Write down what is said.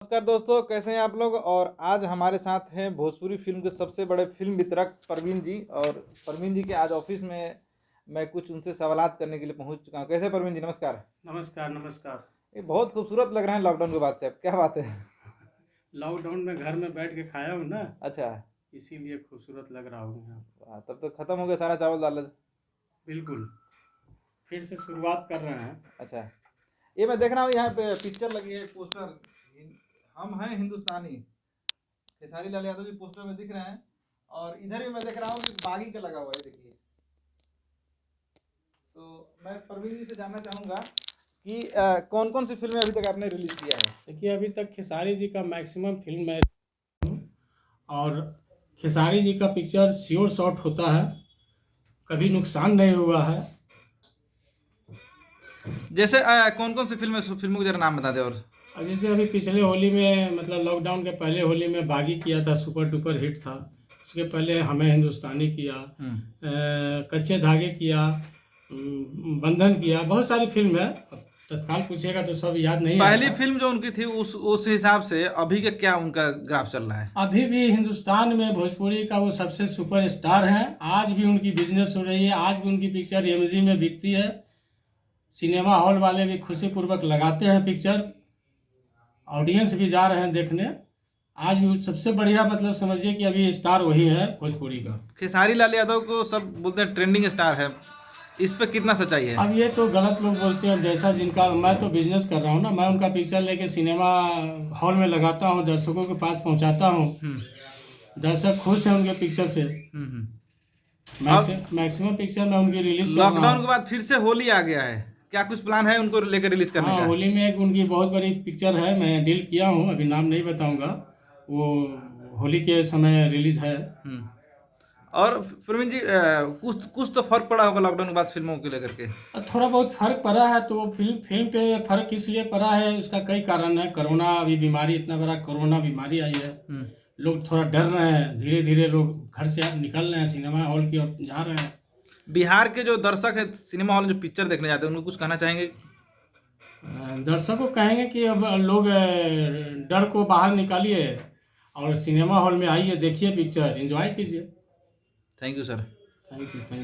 नमस्कार दोस्तों, कैसे हैं आप लोग। और आज हमारे साथ हैं भोजपुरी फिल्म के सबसे बड़े फिल्म वितरक परवीन जी। और परवीन जी के आज ऑफिस में मैं कुछ उनसे सवालात करने के लिए पहुंच चुका हूं। कैसे परवीन जी, नमस्कार। नमस्कार नमस्कार। ये बहुत खूबसूरत लग रहे हैं लॉकडाउन के बाद से, अब क्या बात है। लॉकडाउन में घर में बैठ के खाया हूँ ना, अच्छा। इसीलिए खूबसूरत लग रहा हूँ यहाँ। तब तो खत्म हो गया सारा चावल दाल। बिल्कुल, फिर से शुरुआत कर रहे हैं। अच्छा, ये मैं देख रहा हूँ यहाँ पे पिक्चर लगी है, पोस्टर। हम हैं हिंदुस्तानी, खेसारी लाल यादव जी पोस्टर में दिख रहे हैं। और इधर भी मैं देख रहा हूँ कि बागी का लगा हुआ है, देखिए। तो मैं परवीन जी से जानना चाहूँगा कि कौन कौन सी फिल्में अभी तक आपने रिलीज किया है। देखिए, अभी तक खेसारी जी का मैक्सिमम फिल्म मैं, और खेसारी जी का पिक्चर श्योर शॉट होता है, कभी नुकसान नहीं हुआ है। जैसे कौन कौन सी फिल्मों के जरा नाम बता दे। और और जैसे अभी पिछले होली में, मतलब लॉकडाउन के पहले होली में बागी किया था, सुपर डुपर हिट था। उसके पहले हमें हिंदुस्तानी किया, कच्चे धागे किया, बंधन किया, बहुत सारी फिल्म है। अब तत्काल पूछेगा तो सब याद नहीं पहली आएगा। फिल्म जो उनकी थी उस हिसाब से अभी का क्या उनका ग्राफ चल रहा है। अभी भी हिंदुस्तान में भोजपुरी का वो सबसे सुपर स्टार है। आज भी उनकी बिजनेस हो रही है, आज भी उनकी पिक्चर एमजी में बिकती है। सिनेमा हॉल वाले भी खुशीपूर्वक लगाते हैं पिक्चर, ऑडियंस भी जा रहे हैं देखने। आज भी सबसे बढ़िया, मतलब समझिए कि अभी स्टार वही है भोजपुरी का। खेसारी लाल यादव को सब बोलते हैं ट्रेंडिंग स्टार है, इस पे कितना सच्चाई है। अब ये तो गलत लोग बोलते हैं, जैसा जिनका, मैं तो बिजनेस कर रहा हूँ ना, मैं उनका पिक्चर लेके सिनेमा हॉल में लगाता हूँ, दर्शकों के पास पहुँचाता हूँ। दर्शक खुश हैं उनके पिक्चर से। अब मैक्सिमम पिक्चर मैं उनकी रिलीज कर रहा लॉकडाउन के हूँ। बाद फिर से होली आ गया है, क्या कुछ प्लान है उनको लेकर रिलीज करने हाँ, का। होली में एक उनकी बहुत बड़ी पिक्चर है, मैं डील किया हूँ, अभी नाम नहीं बताऊंगा। वो होली के समय रिलीज है। और प्रवीण जी, कुछ कुछ तो फर्क पड़ा होगा लॉकडाउन के बाद फिल्मों को लेकर के। और थोड़ा बहुत फर्क पड़ा है, तो वो फिल्म फिल्म पे फर्क इसलिए पड़ा है, उसका कई कारण है। कोरोना, अभी बीमारी, इतना बड़ा कोरोना बीमारी आई है। लोग थोड़ा डर रहे हैं, धीरे धीरे लोग घर से निकल रहे हैं, सिनेमा हॉल की ओर जा रहे हैं। बिहार के जो दर्शक है सिनेमा हॉल में जो पिक्चर देखने जाते हैं, उनको कुछ कहना चाहेंगे। दर्शकों को कहेंगे कि अब लोग डर को बाहर निकालिए और सिनेमा हॉल में आइए, देखिए पिक्चर, एंजॉय कीजिए। Thank you sir. Thank you, thank you.